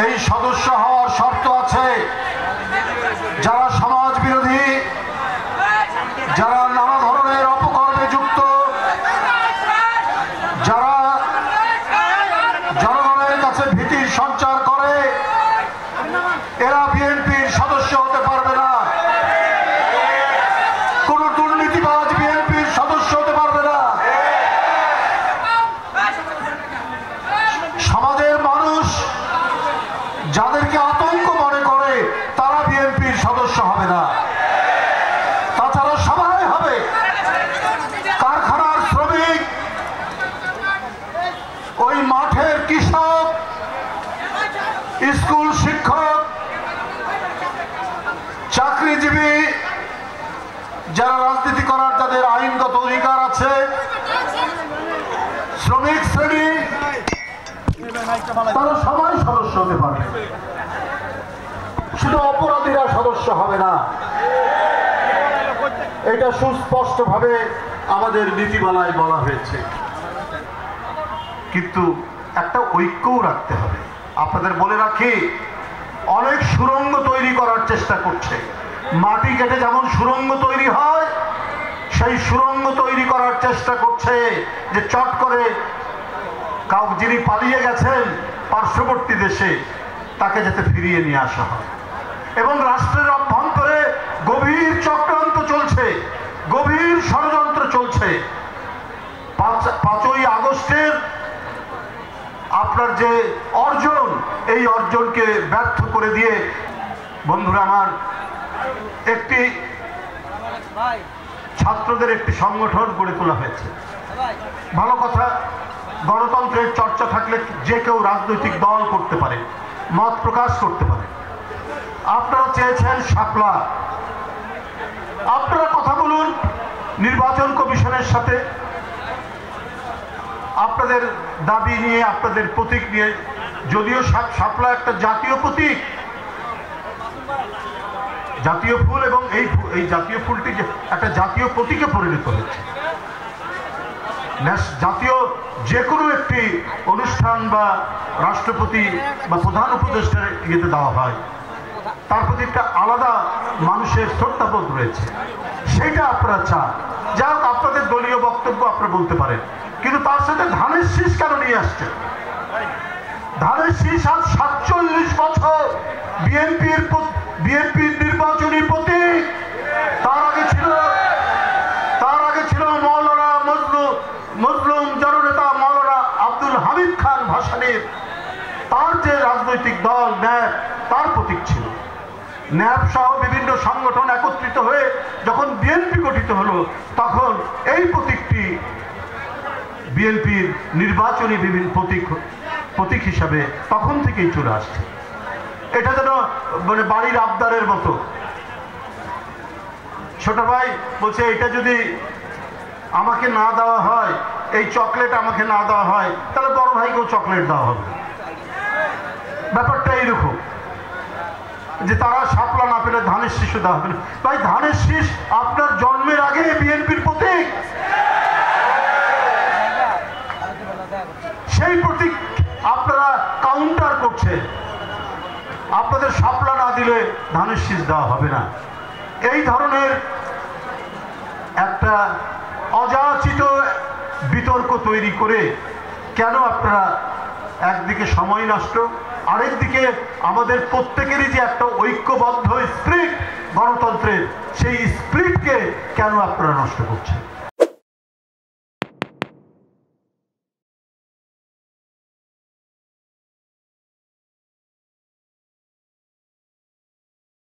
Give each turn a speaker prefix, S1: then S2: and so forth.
S1: এই সদস্য হওয়ার শর্ত আছে যারা সমাজ বিরোধী, যারা নানা ধরনের অপকর্মে যুক্ত, যারা জনগণের কাছে ভীতির সঞ্চার করে, এরা বিএনপির সদস্য হতে পারবে না। কোন দুর্নীতিবাজ বিএনপির সদস্য হতে পারবে না। সমাজের মানুষ যাদেরকে আতঙ্ক মনে করে তারা বিএনপির সদস্য হবে না। তাছাড়া সবাই হবে কারখানার শ্রমিক, ওই মাঠের কৃষক, স্কুল শিক্ষক, চাকরিজীবী, যারা রাজনীতি করার যাদের আইনগত অধিকার আছে, শ্রমিক শ্রেণী, তারা সবাই সদস্য হতে পারবে। শুধু অপরাধীরা সদস্য হবে না। এটা সুস্পষ্টভাবে আমাদের নীতিমালায় বলা হয়েছে। কিন্তু একটা ঐক্যও রাখতে হবে। আপনাদের বলে রাখি, অনেক সুড়ঙ্গ তৈরি করার চেষ্টা করছে। মাটি কেটে যেমন সুড়ঙ্গ তৈরি হয়, সেই সুড়ঙ্গ তৈরি করার চেষ্টা করছে যে চট করে যিনি পালিয়ে গেছেন পার্শ্ববর্তী দেশে তাকে যাতে ফিরিয়ে নিয়ে আসা হয়। এবং রাষ্ট্রের অভ্যন্তরে গভীর চক্রান্ত চলছে, গভীর ষড়যন্ত্র চলছে। 5ই আগস্টের আপনার যে অর্জন, এই অর্জনকে ব্যর্থ করে দিয়ে, বন্ধুরা আমার, একটি ছাত্রদের একটি সংগঠন গড়ে তোলা হয়েছে। ভালো কথা, গণতন্ত্রের চর্চা থাকলে যে কেউ রাজনৈতিক দল করতে পারে, মত প্রকাশ করতে পারে। আপনারা চেয়েছেন শাপলা, আপনারা কথা বলুন নির্বাচন কমিশনের সাথে, আপনাদের দাবি নিয়ে, আপনাদের প্রতীক নিয়ে। যদিও শাপলা একটা জাতীয় প্রতীক, জাতীয় ফুল, এবং এই জাতীয় ফুলটি একটা জাতীয় প্রতীকে পরিণত হয়েছে। জাতীয় যে কোনো একটি অনুষ্ঠান বা রাষ্ট্রপতি বা প্রধান উপদেষ্টার ইয়েতে দেওয়া হয়, তার প্রতি একটা আলাদা মানুষের শ্রদ্ধাবোধ রয়েছে। সেইটা আপনারা চান। যাই হোক, আপনাদের দলীয় বক্তব্য আপনারা বলতে পারেন, কিন্তু তার সাথে ধানের শীষ কেন নিয়ে আসছেন? ধানের শীষ আজ 47 বছর বিএনপির নির্বাচনী প্রতীক। তার আগে ছিল মৌলানা মজলুম জননেতা মৌলানা আব্দুল হামিদ খান ভাসানীর, তার যে রাজনৈতিক দল ন্যাপ, তার প্রতীক ছিল। ন্যাপ সহ বিভিন্ন সংগঠন একত্রিত হয়ে যখন বিএনপি গঠিত হলো, তখন এই প্রতীকটি বিএনপির নির্বাচনী বিভিন্ন প্রতীক হিসাবে তখন থেকেই চলে আসছে। এটা যেন মানে বাড়ির আবদারের মতো। ছোট ভাই বলছে, এটা যদি আমাকে না দেওয়া হয়, এই চকলেট আমাকে না দেওয়া হয়, তাহলে বড় ভাইকেও চকলেট দেওয়া হবে। ব্যাপারটা এইরকম যে তারা শাপলা না পেলে ধানের শীষও দেওয়া হবে না। তাই ধানের শীষ আপনার জন্মের আগে বিএনপির প্রতীক, সেই প্রতীক আপনারা কাউন্টার করছে। আপনাদের শাপলা না দিলে ধানের শীষ দেওয়া হবে না। এই ধরনের একটা অযাচিত বিতর্ক তৈরি করে কেন আপনারা একদিকে সময় নষ্ট, আরেকদিকে আমাদের প্রত্যেকেরই যে একটা ঐক্যবদ্ধ স্পিরিট গণতন্ত্রের, সেই স্পিরিটকে কেন আপনারা নষ্ট করছেন?